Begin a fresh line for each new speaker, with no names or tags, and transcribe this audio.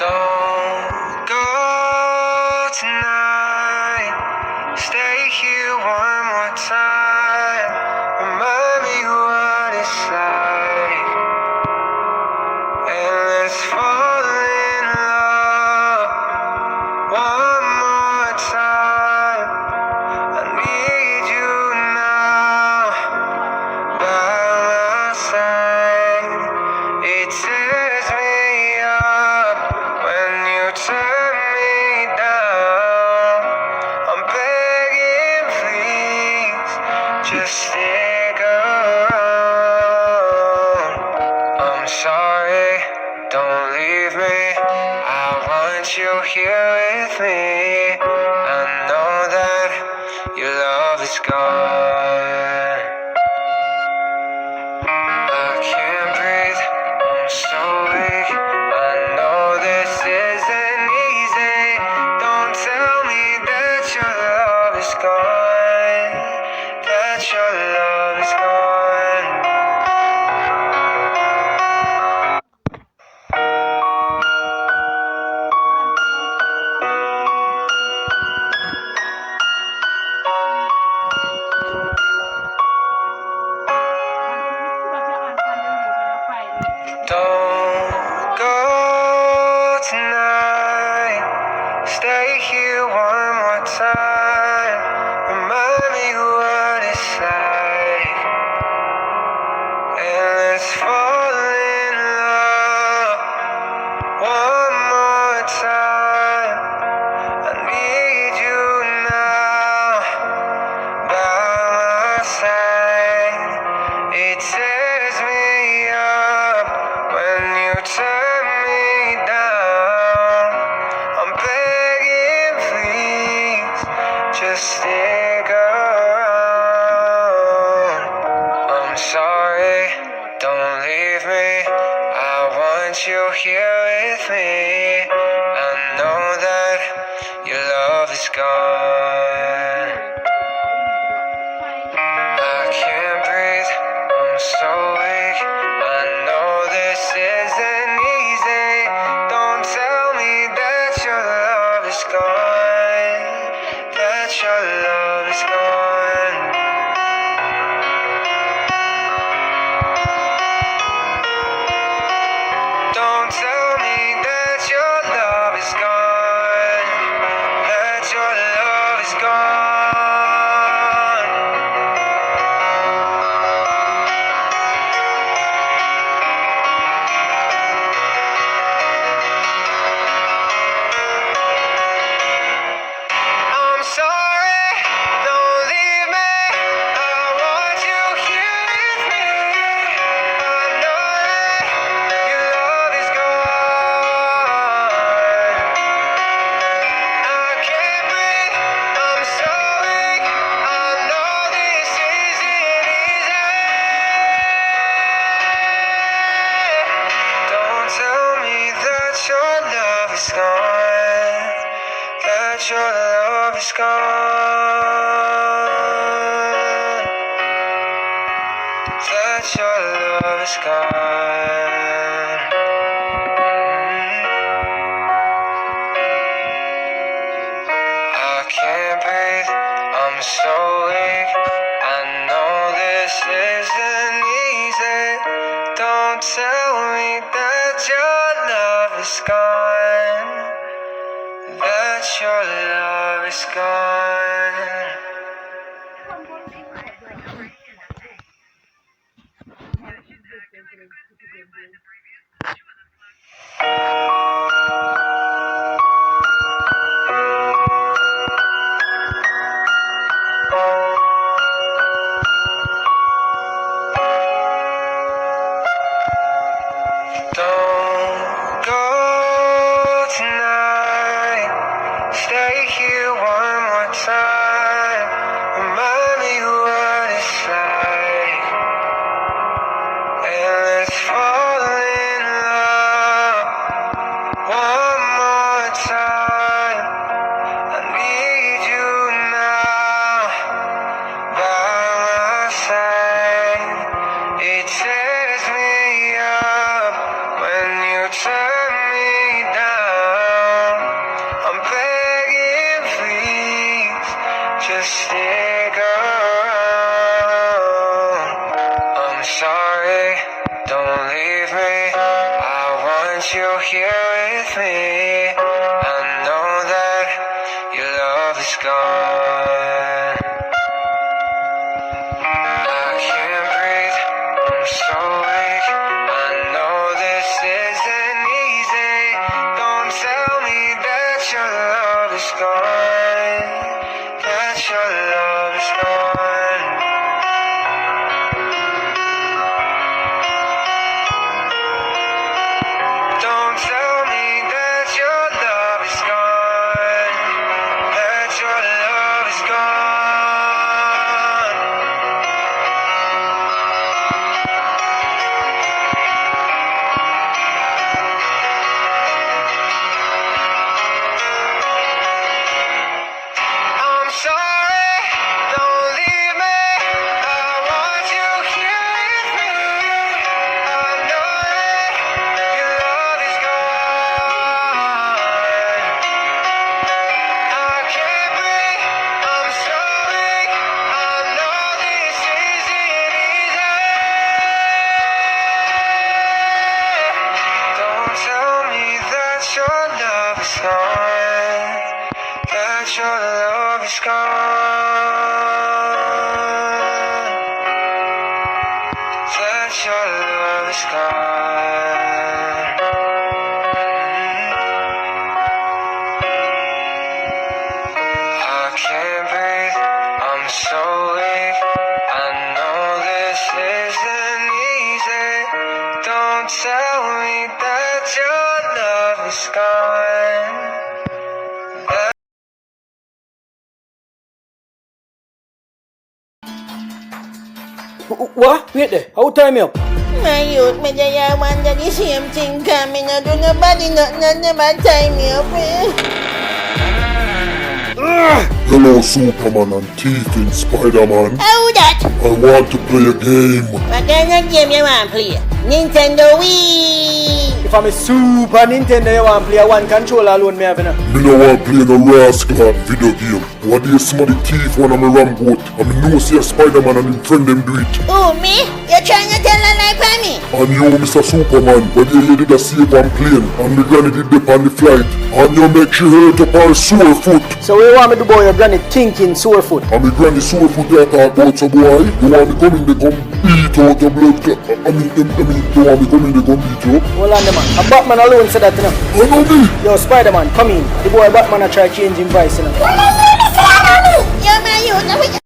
Don't go tonight. Stay here one more time. Remind me what it's like. And let's fall in love one more time. I need you now by my side. It tears me up when you turn me down. I'm begging, please, just stick around. I'm sorry, don't leave me. I want you here with me. I know that your love is gone. I can't breathe, I'm so weak. I know this isn't easy. Don't tell me that your love is gone. That your love is gone. Don't go tonight. Stay here one more time. Remind me what it's like. And let's fall in love one more time. I need you now by my side. It tears me up when you turn me down. I'm begging, please, just stick around. I'm sorry, don't leave me. I want you here with me. I know that your love is gone. I can't breathe, I'm so weak. I know this isn't easy. Don't tell me that your love is gone. That your love is gone. Don't tell me that your love is gone. That your love is gone. I'm sorry, don't leave me. I want you here with me. I know that your love is gone. I can't breathe, I'm so weak. I know this isn't easy. Don't tell me that your love is gone. That your love is gone. That your love is gone. I can't breathe, I'm so weak. I know this isn't easy. Don't tell me that your love is gone. That your love is gone. Don't go tonight. Stay here one more time. Remind me what it's like. And let's fall in love one more time. I need you now by my side. It tears me up when want you here with me. I know that your love is gone. I can't breathe, I'm so weak. I know this isn't easy. Don't tell me that your love is gone. That your love is gone. Don't tell me that your love is gone. That your love is gone. I'm sorry, don't leave me. I want you here with me. I know that your love is gone. I can't breathe, I'm so weak. I know this isn't easy. Don't tell me that your love is gone. That your love is gone. That your love is gone. I can't breathe, I'm so weak. I know this isn't easy. Don't tell me that your love is gone.
What? Wait there. How tie me up?
My youth, medyo yaman na the same thing kami na doon na ba naman time up eh.
Hello, Superman and Thief in Spider-Man.
How that?
I want to play a game.
What kind of game you want play? Nintendo Wii!
If I'm a Super Nintendo, you want to play one controller alone, me having a.
Me no want play no rascal video game. What do you somebody thief one of my ramboat? I mean, no see a Spider-Man and him friend them do it.
Oh, me? You're trying to tell a lie for me?
And you, Mr. Superman, when you did a save on plane, and the granny did dip on the flight, and you make she hurt up her sore foot.
So what you want me to do about your granny thinking sore foot?
And me granny sore foot you talk about, so boy, you want me come in the gun beat out your blood clot. I mean, you want me come in the gun beat you?
Hold on, the man. A Batman alone said that, you know.
I know me.
Yo, Spider-Man, come in. The boy Batman a try changing voice, you know.
You're my youth,